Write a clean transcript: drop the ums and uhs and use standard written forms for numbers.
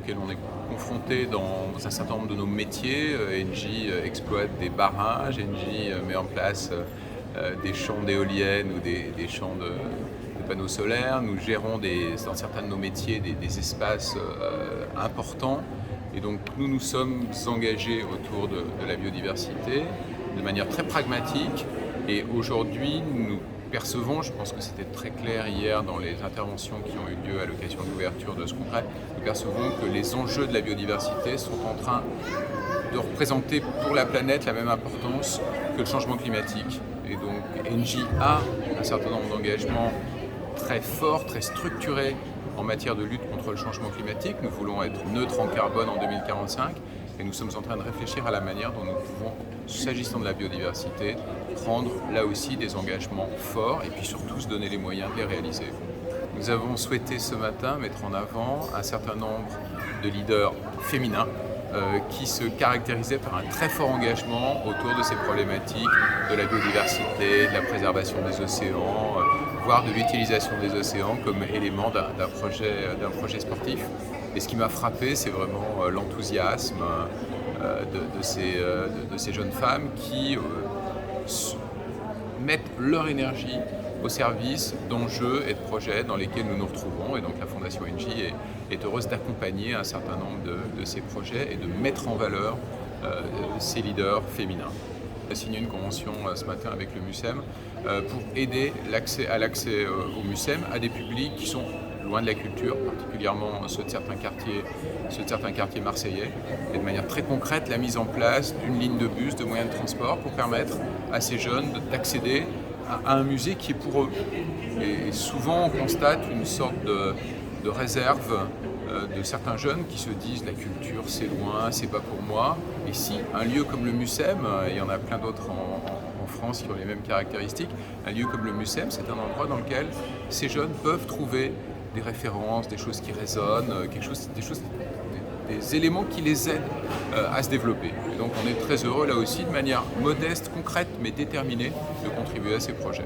auxquels on est confronté dans un certain nombre de nos métiers. Engie exploite des barrages, Engie met en place des champs d'éoliennes ou des champs de panneaux solaires. Nous gérons dans certains de nos métiers des espaces importants. Et donc nous sommes engagés autour de la biodiversité de manière très pragmatique. Et aujourd'hui, nous percevons, je pense que c'était très clair hier dans les interventions qui ont eu lieu à l'occasion de l'ouverture de ce congrès, nous percevons que les enjeux de la biodiversité sont en train de représenter pour la planète la même importance que le changement climatique. Et donc Engie a un certain nombre d'engagements très forts, très structurés en matière de lutte contre le changement climatique. Nous voulons être neutres en carbone en 2045 et nous sommes en train de réfléchir à la manière dont nous pouvons, s'agissant de la biodiversité, prendre là aussi des engagements forts et puis surtout se donner les moyens de les réaliser. Nous avons souhaité ce matin mettre en avant un certain nombre de leaders féminins qui se caractérisaient par un très fort engagement autour de ces problématiques de la biodiversité, de la préservation des océans, voire de l'utilisation des océans comme élément d'un projet sportif. Et ce qui m'a frappé, c'est vraiment l'enthousiasme de ces jeunes femmes qui mettent leur énergie au service d'enjeux et de projets dans lesquels nous nous retrouvons. Et donc la Fondation Engie est heureuse d'accompagner un certain nombre de ces projets et de mettre en valeur ces leaders féminins. On a signé une convention ce matin avec le MUCEM pour aider l'accès au MUCEM à des publics qui sont loin de la culture, particulièrement ceux de certains quartiers marseillais, et de manière très concrète la mise en place d'une ligne de bus, de moyens de transport pour permettre à ces jeunes d'accéder à un musée qui est pour eux. Et souvent on constate une sorte de réserve de certains jeunes qui se disent la culture c'est loin, c'est pas pour moi. Et si un lieu comme le MUCEM, il y en a plein d'autres en France qui ont les mêmes caractéristiques, un lieu comme le MUCEM, c'est un endroit dans lequel ces jeunes peuvent trouver des références, des choses qui résonnent, des éléments qui les aident à se développer. Et donc on est très heureux là aussi, de manière modeste, concrète mais déterminée, de contribuer à ces projets.